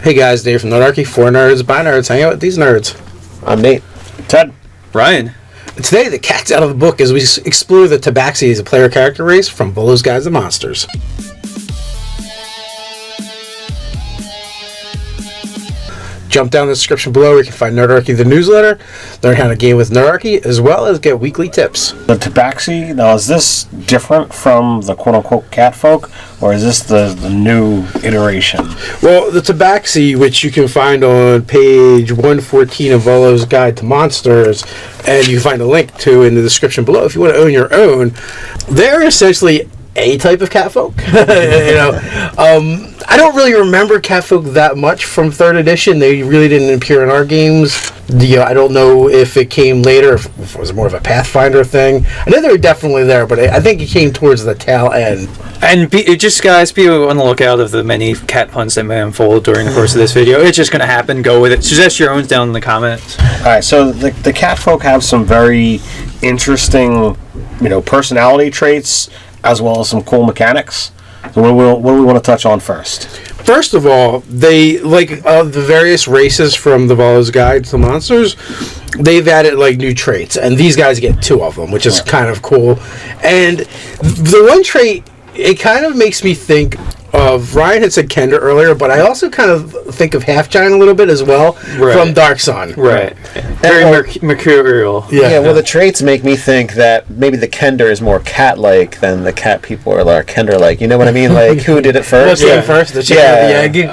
Hey guys, Dave from Nerdarchy, 4 nerds, by nerds, hang out with these nerds. I'm Nate. Ted. Ryan. And today, the cat's out of the book as we explore the Tabaxi as a player character race from Volo's Guides to Monsters. Jump down in the description below where you can find Nerdarchy the newsletter, learn how to game with Nerdarchy, as well as get weekly tips. The Tabaxi, now is this different from the quote-unquote Catfolk, or is this the new iteration? Well, the Tabaxi, which you can find on page 114 of Volo's Guide to Monsters, and you can find a link to in the description below if you want to own your own, they're essentially a type of catfolk. I don't really remember catfolk that much from 3rd edition. They really didn't appear in our games. I don't know if it came later, if it was more of a Pathfinder thing. I know they were definitely there, but I think it came towards the tail end. And guys, be on the lookout of the many cat puns that may unfold during the course of this video. It's just going to happen. Go with it. Suggest your own down in the comments. Alright, so the catfolk have some very interesting, personality traits, as well as some cool mechanics. So what do we want to touch on first? First of all, they, the various races from the Volo's Guide to Monsters, they've added, new traits. And these guys get 2 of them, which is kind of cool. And the one trait, it kind of makes me think of, Ryan had said Kender earlier, but I also kind of think of Half Giant a little bit as well, from Dark Sun. Right. Very mercurial. Yeah, well, the traits make me think that maybe the Kender is more cat-like than the cat people are Kender-like. You know what I mean? Like, who did it first? What's came first? The chicken or the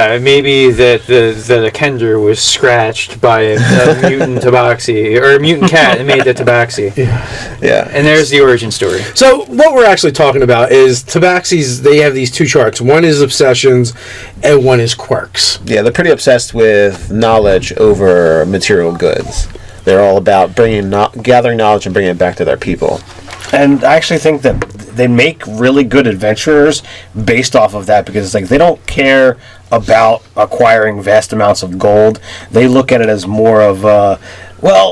egg? Maybe that the Kender was scratched by a mutant Tabaxi, or a mutant cat and made the Tabaxi. Yeah. And there's the origin story. So, what we're actually talking about is Tabaxis, they have these 2 charts. One is obsessions, and one is quirks. Yeah, they're pretty obsessed with knowledge over material goods. They're all about gathering knowledge and bringing it back to their people. And I actually think that they make really good adventurers based off of that, because it's they don't care about acquiring vast amounts of gold. They look at it as more of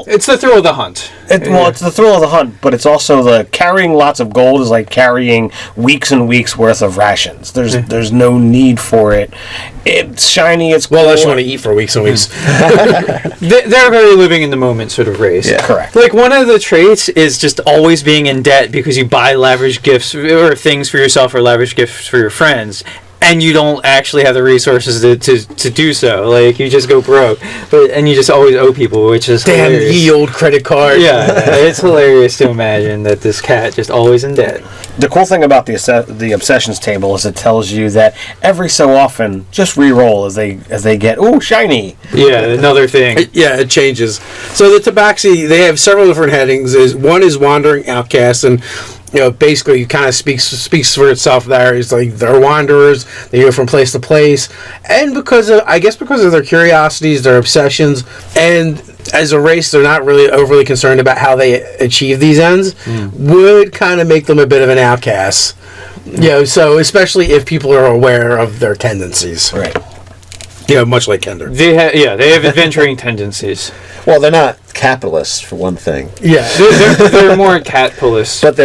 it's the thrill of the hunt. It's the thrill of the hunt, but it's also the carrying lots of gold is like carrying weeks and weeks worth of rations. There's no need for it. It's shiny. It's cool. Unless you want to eat for weeks and weeks. They're very living in the moment sort of race. Yeah. Correct. One of the traits is just always being in debt because you buy lavish gifts or things for yourself or lavish gifts for your friends. And you don't actually have the resources to do so. You just go broke. And you just always owe people, which is hilarious. Damn ye old credit card. Yeah, it's hilarious to imagine that this cat just always in debt. The cool thing about the obsessions table is it tells you that every so often, just re-roll as they get, ooh, shiny. Yeah, another thing. It changes. So the Tabaxi, they have several different headings. One is Wandering Outcasts, and basically it kind of speaks for itself there. It's they're wanderers, they go from place to place, and because of their curiosities, their obsessions, and as a race they're not really overly concerned about how they achieve these ends, would kind of make them a bit of an outcast. So especially if people are aware of their tendencies. Right. Much like Kender. They have adventuring tendencies. Well, they're not capitalists, for one thing. Yeah, they're more catpolists. But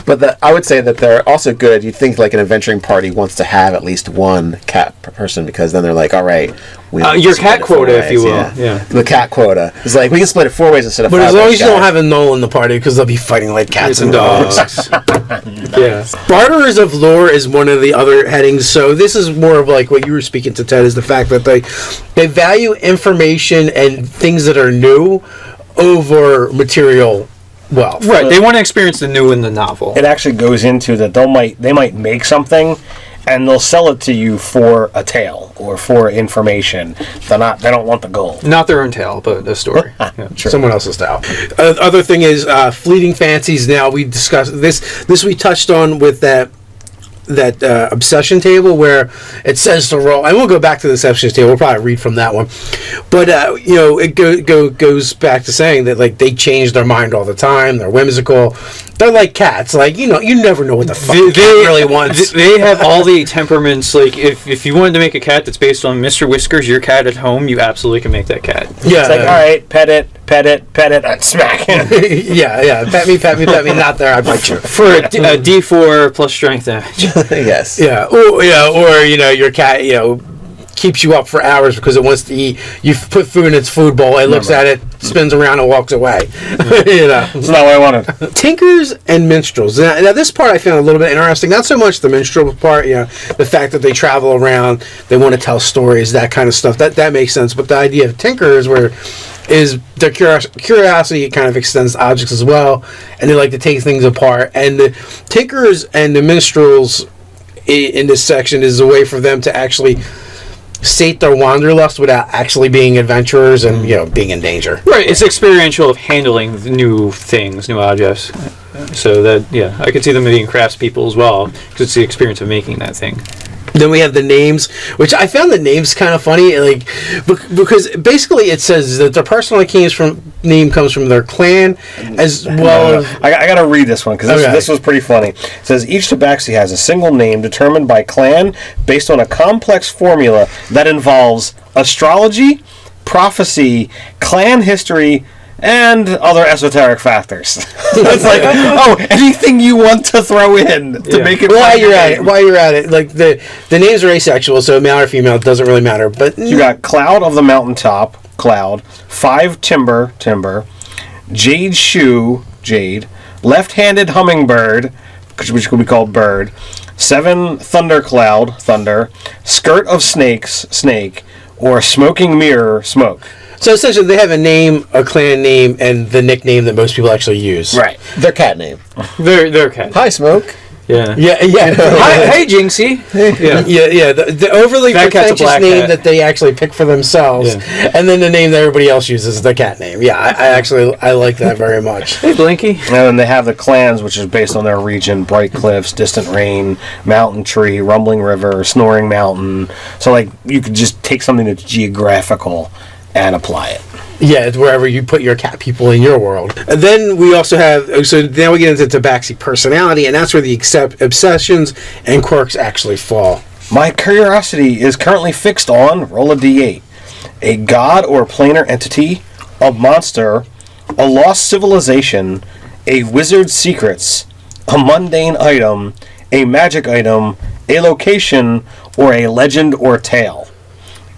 But I would say that they're also good. You'd think an adventuring party wants to have at least one cat per person, because then they're all right, your cat quota, if you will. Yeah. The cat quota. It's we can split it 4 ways instead of 5. But as long as you don't have a null in the party, because they'll be fighting like cats and dogs. Yeah. Barterers of lore is one of the other headings. So this is more of what you were speaking to, Ted, is the fact that they value information and things that are new over material wealth. Right. They want to experience the new in the novel. It actually goes into that they might make something, and they'll sell it to you for a tale or for information. They don't want the gold. Not their own tale, but a story. Someone else's tale. Other thing is fleeting fancies. Now we discussed this we touched on with that obsession table where it says to roll. I won't go back to the obsession table. We'll probably read from that one. But it goes back to saying that they change their mind all the time. They're whimsical. They're like cats. You never know what the fuck the cat really wants. They have all the temperaments. If you wanted to make a cat that's based on Mr. Whiskers, your cat at home, you absolutely can make that cat. Yeah. It's all right, pet it, pet it, smack. yeah. Pet me, not there, I bite you. For a D4 plus strength damage. Yes. Yeah, or your cat, keeps you up for hours because it wants to eat. You put food in its food bowl, it looks at it, spins around, and walks away. That's not what I wanted. Tinkers and minstrels. Now, this part I found a little bit interesting. Not so much the minstrel part, the fact that they travel around, they want to tell stories, that kind of stuff. That makes sense. But the idea of tinkers is their curiosity kind of extends to objects as well, and they like to take things apart. And the tinkers and the minstrels in this section is a way for them to actually sate their wanderlust without actually being adventurers and being in danger. Right, it's experiential of handling new things, new objects. So that I could see them being craftspeople as well, because it's the experience of making that thing. Then we have the names, which I found the names kind of funny, because basically it says that their personal name comes from their clan, as well as... I got to read this one, because this was pretty funny. It says, each Tabaxi has a single name determined by clan based on a complex formula that involves astrology, prophecy, clan history, and other esoteric factors. It's like, anything you want to throw in to make it. While you're at it, like the names are asexual, so male or female doesn't really matter. But you got Cloud of the Mountaintop, Cloud, 5 Timber, Jade Shoe, Jade, Left-Handed Hummingbird, which could be called Bird, 7 Thundercloud, Thunder, Skirt of Snakes, Snake, or Smoking Mirror, Smoke. So essentially, they have a name, a clan name, and the nickname that most people actually use. Right. Their cat name. Their cat. Hi, Smoke. Yeah. Hey, Jinxie. Yeah. The overly That cat's a pretentious black name cat. that they actually pick for themselves, and then the name that everybody else uses is the cat name. Yeah, I like that very much. Hey, Blinky. And then they have the clans, which is based on their region: Bright Cliffs, Distant Rain, Mountain Tree, Rumbling River, Snoring Mountain. So, you could just take something that's geographical and apply it. Yeah, it's wherever you put your cat people in your world. And then we also have, so now we get into Tabaxi personality, and that's where the obsessions and quirks actually fall. My curiosity is currently fixed on, roll a d8, a god or planar entity, a monster, a lost civilization, a wizard's secrets, a mundane item, a magic item, a location, or a legend or tale.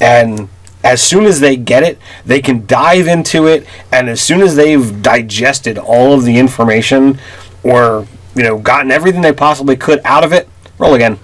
And as soon as they get it, they can dive into it, and as soon as they've digested all of the information or, gotten everything they possibly could out of it, roll again.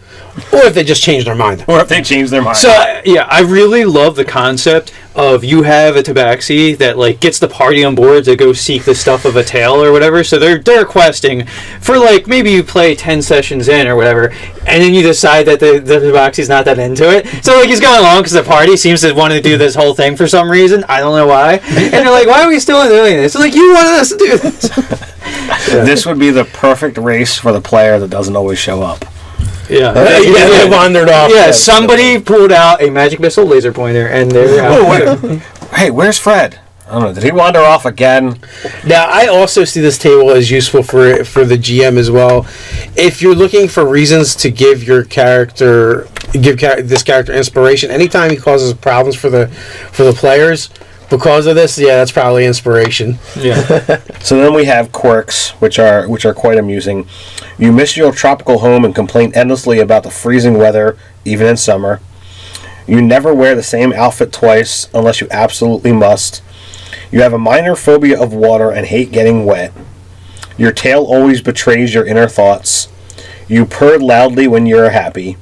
Or if they just change their mind. Or if they change their mind. So, I really love the concept of you have a Tabaxi that, gets the party on board to go seek the stuff of a tale or whatever. So they're questing for, maybe you play 10 sessions in or whatever, and then you decide that the Tabaxi's not that into it. So, he's going along because the party seems to want to do this whole thing for some reason. I don't know why. And they're like, why are we still doing this? It's you wanted us to do this. This would be the perfect race for the player that doesn't always show up. Yeah. They wandered off. Yeah, somebody pulled out a magic missile laser pointer, and they're out. Hey, where's Fred? I don't know. Did he wander off again? Now, I also see this table as useful for the GM as well. If you're looking for reasons to give your character, this character inspiration, anytime he causes problems for the players, because of this, that's probably inspiration. Yeah. So then we have quirks, which are quite amusing. You miss your tropical home and complain endlessly about the freezing weather, even in summer. You never wear the same outfit twice unless you absolutely must. You have a minor phobia of water and hate getting wet. Your tail always betrays your inner thoughts. You purr loudly when you're happy.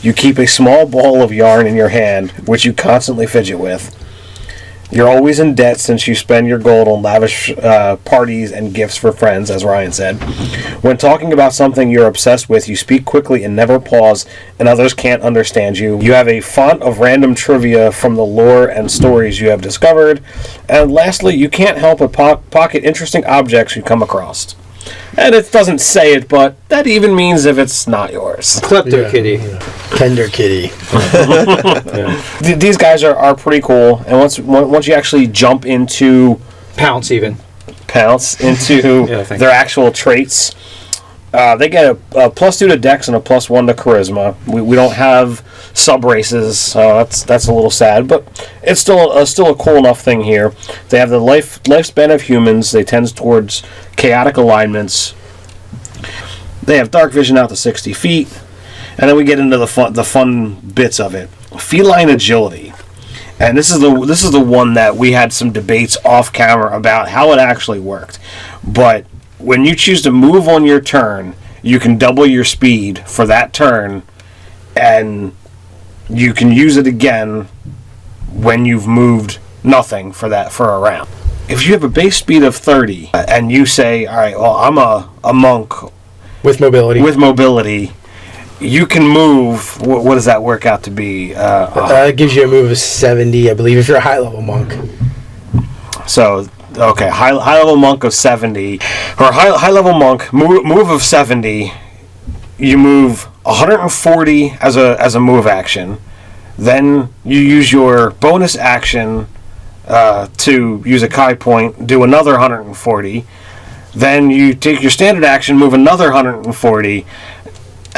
You keep a small ball of yarn in your hand, which you constantly fidget with. You're always in debt since you spend your gold on lavish parties and gifts for friends, as Ryan said. When talking about something you're obsessed with, you speak quickly and never pause, and others can't understand you. You have a font of random trivia from the lore and stories you have discovered. And lastly, you can't help but pocket interesting objects you come across. And it doesn't say it, but that even means if it's not yours. Klepto kitty. Tender kitty. These guys are pretty cool, and once you actually jump into Pounce even. their actual traits, They get a +2 to Dex and a +1 to Charisma. We don't have sub races, so that's a little sad, but it's still a cool enough thing here. They have the lifespan of humans. They tend towards chaotic alignments. They have dark vision out to 60 feet, and then we get into the fun bits of it. Feline Agility. And this is the one that we had some debates off camera about how it actually worked. But when you choose to move on your turn, you can double your speed for that turn, and you can use it again when you've moved nothing for a round. If you have a base speed of 30 and you say, all right, well, I'm a monk with mobility, you can move. What does that work out to be? It gives you a move of 70, I believe, if you're a high level monk. So, okay, high level monk of 70, or high level monk move of 70. You move 140 as a move action. Then you use your bonus action to use a Kai point, do another 140. Then you take your standard action, move another 140.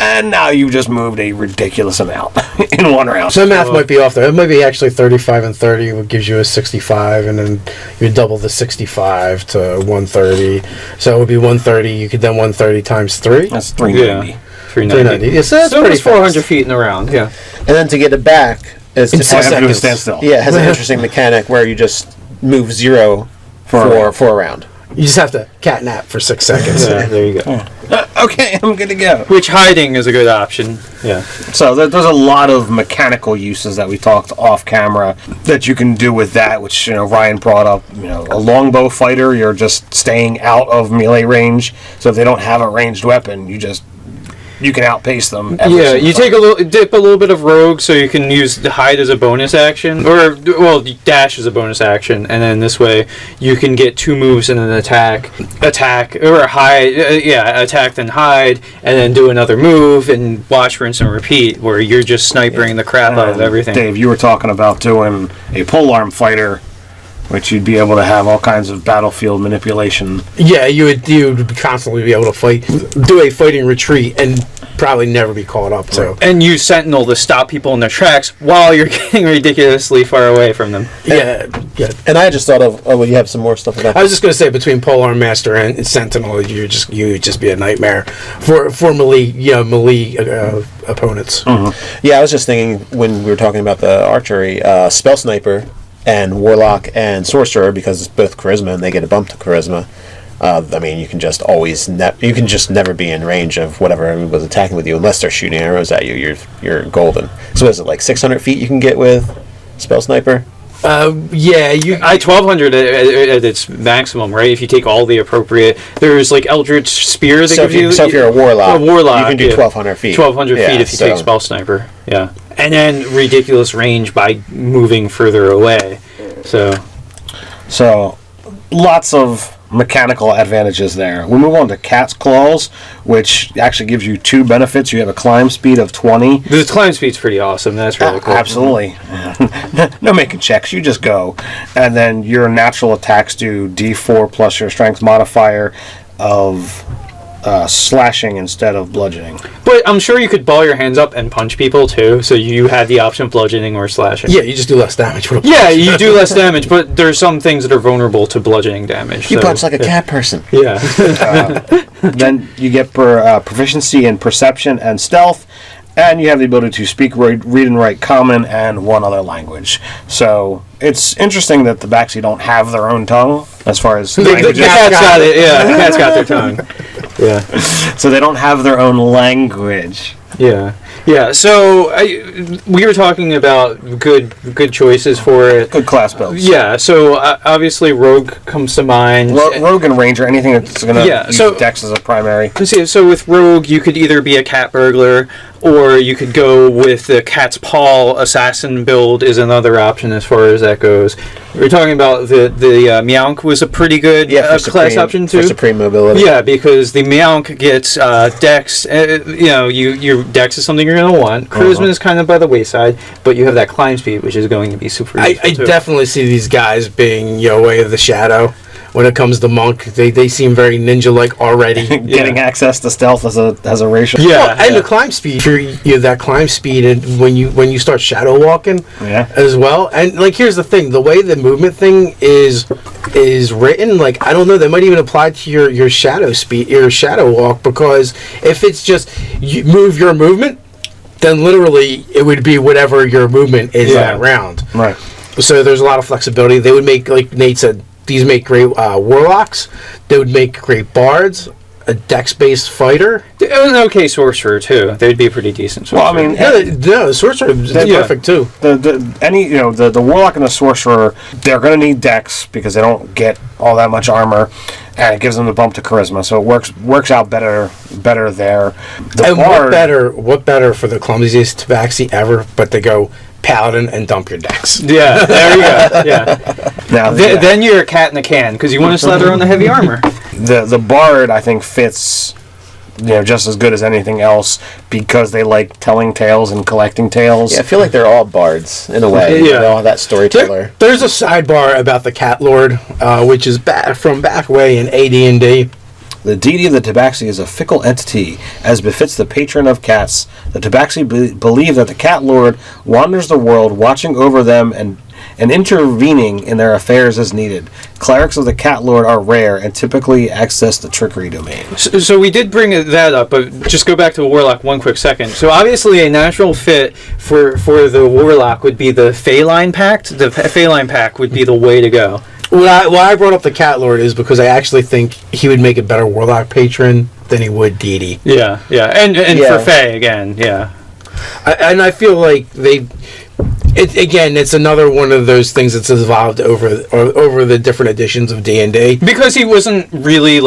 And now you've just moved a ridiculous amount in one round. So the math might be off there. It might be actually 35 and 30, which gives you a 65, and then you double the 65 to 130. So it would be 130. You could then 130 times 3. That's 390. Yeah. 390. Yeah, so that's pretty pretty 400 fast. feet in a round, yeah. And then to get it back is In to 6 have to seconds. stand still. Yeah, it has an interesting mechanic where you just move 0 for a round. You just have to catnap for 6 seconds. Yeah, there you go. Okay, I'm good to go. Which hiding is a good option. Yeah. So there's a lot of mechanical uses that we talked off camera that you can do with that, which Ryan brought up. A longbow fighter, you're just staying out of melee range. So if they don't have a ranged weapon, you can outpace them. Yeah, you dip a little bit of rogue, so you can use the hide as a bonus action, or dash as a bonus action, and then this way you can get 2 moves in an attack, or hide, attack then hide, and then do another move and watch, rinse, and repeat, where you're just snipering the crap out of everything. Dave, you were talking about doing a polearm fighter, which you'd be able to have all kinds of battlefield manipulation. Yeah, you would constantly be able to do a fighting retreat, and probably never be caught up. So, and use Sentinel to stop people in their tracks while you're getting ridiculously far away from them. yeah. And I just thought of, you have some more stuff about I was just going to say, between Polearm Master and Sentinel, you would just be a nightmare for melee opponents. Mm-hmm. Yeah, I was just thinking when we were talking about the archery, Spell Sniper and Warlock and Sorcerer, because it's both Charisma and they get a bump to Charisma. You can just never be in range of whatever was attacking with you unless they're shooting arrows at you. You're golden. So is it like 600 feet you can get with Spell Sniper? I 1200 at its maximum, right? If you take all the appropriate, there's like Eldritch Spear that gives you. So if you're a warlock, you can do 1200 feet. 1200 feet if you take Spell Sniper, yeah. And then ridiculous range by moving further away. So lots of mechanical advantages there. We move on to Cat's Claws, which actually gives you 2 benefits. You have a climb speed of 20. The climb speed's pretty awesome. That's really cool. Absolutely. No making checks. You just go. And then your natural attacks do D4 plus your strength modifier of slashing instead of bludgeoning. But I'm sure you could ball your hands up and punch people too, so you had the option of bludgeoning or slashing. Yeah, you just do less damage. Yeah, you do less damage, but there's some things that are vulnerable to bludgeoning damage. You punch like a cat person. Yeah. Then you get proficiency in perception and stealth, and you have the ability to speak, read, and write Common and 1 other language. So it's interesting that the Tabaxi don't have their own tongue as far as The languages. cat's got it. Yeah, the cat's got their tongue. Yeah. So they don't have their own language. Yeah. Yeah. So we were talking about good choices for it. Good class builds. Yeah. So obviously Rogue comes to mind. Rogue and Ranger, anything that's going to use Dex as a primary. So with Rogue, you could either be a cat burglar, or you could go with the Cat's Paw assassin build is another option as far as that goes. We were talking about the Meowth was a pretty good class option too. For supreme mobility. Yeah, because the Meowth gets Dex. Your Dex is something you're going to want. Charisma is kind of by the wayside, but you have that climb speed, which is going to be super useful I definitely see these guys being Way of the Shadow. when it comes to monk. They seem very ninja-like already. Getting access to stealth as a racial. Yeah. Well, and the climb speed. You have that climb speed, and when you start shadow walking, as well. And like, here's the thing: the way the movement thing is written, like, I don't know, that might even apply to your shadow speed, your shadow walk, because if it's just you move your movement, then literally it would be whatever your movement is that round. Right. So there's a lot of flexibility. They would make, like Nate said, these make great warlocks. They would make great bards. A dex-based fighter. An okay sorcerer too. They'd be pretty decent. Sorcerer. Well, I mean, No, the sorcerer is perfect too. The warlock and the sorcerer, they're going to need dex because they don't get all that much armor, and it gives them the bump to charisma. So it works out better there. The bard, what better for the clumsiest tabaxi ever, but to go paladin and dump your dex. Yeah, there you go. Yeah. Now, Then you're a cat in a can because you want to slather on the heavy armor. The bard, I think, fits just as good as anything else because they like telling tales and collecting tales. Yeah, I feel like they're all bards in a way. Yeah. They all have that storyteller. There's a sidebar about the Cat Lord, which is from back way in AD&D. The deity of the Tabaxi is a fickle entity, as befits the patron of cats. The Tabaxi believe that the Cat Lord wanders the world, watching over them and intervening in their affairs as needed. Clerics of the Cat Lord are rare and typically access the trickery domain. So we did bring that up, but just go back to the warlock one quick second. So obviously a natural fit for the warlock would be the Feline Pact. The Feline Pact would be the way to go. Why I brought up the Cat Lord is because I actually think he would make a better warlock patron than he would deity. Yeah, and for Fae again, yeah. I feel like it's another one of those things that's evolved over the different editions of D&D. Because he wasn't really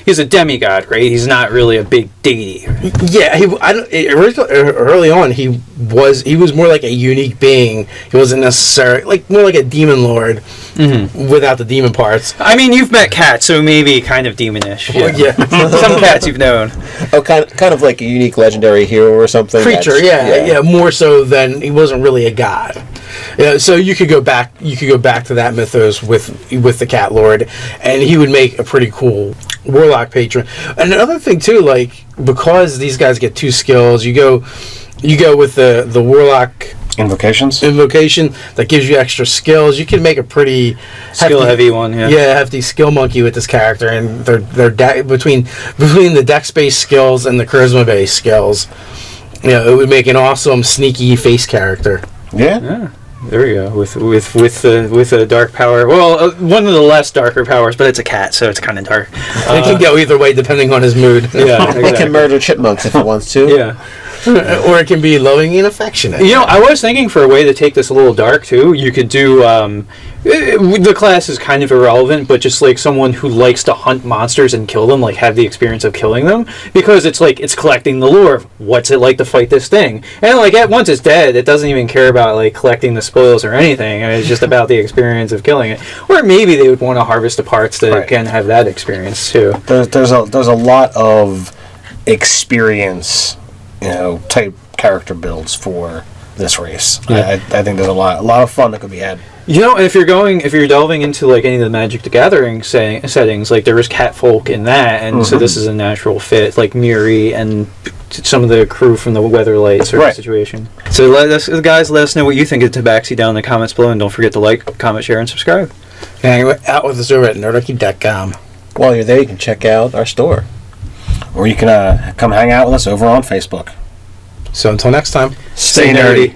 he's a demigod, right? He's not really a big deity. Yeah, early on he was more like a unique being. He wasn't necessarily more like a demon lord without the demon parts. I mean, you've met cats, so maybe kind of demonish. Yeah. Some cats you've known. Oh, kind of like a unique legendary hero or something. Creature, more so than he wasn't really a god. Yeah, so you could go back to that mythos with the Cat Lord, and he would make a pretty cool warlock patron. And another thing too, because these guys get 2 skills, you go with the warlock invocation that gives you extra skills. You can make a pretty skill heavy one. Hefty skill monkey with this character, and they're between the dex based skills and the charisma based skills. It would make an awesome sneaky face character. Yeah. There we go. With a dark power. Well, one of the less darker powers, but it's a cat, so it's kind of dark. It can go either way depending on his mood. Yeah, exactly. It can murder chipmunks if it wants to. Yeah. Or it can be loving and affectionate. I was thinking for a way to take this a little dark too, you could do the class is kind of irrelevant, but just someone who likes to hunt monsters and kill them, have the experience of killing them, because it's collecting the lore of what's it like to fight this thing, and once it's dead, it doesn't even care about collecting the spoils or anything. It's just about the experience of killing it. Or maybe they would want to harvest the parts that can have that experience too. There's a lot of experience, type character builds for this race. I think there's a lot of fun that could be had. If you're delving into any of the Magic the Gathering settings, there was Catfolk in that, and so this is a natural fit, Miri and some of the crew from the Weatherlight sort of situation. So let us know what you think of Tabaxi down in the comments below, and don't forget to like, comment, share, and subscribe. Hang out with us over at nerdarchy.com. While you're there, you can check out our store. Or you can come hang out with us over on Facebook. So until next time, stay nerdy.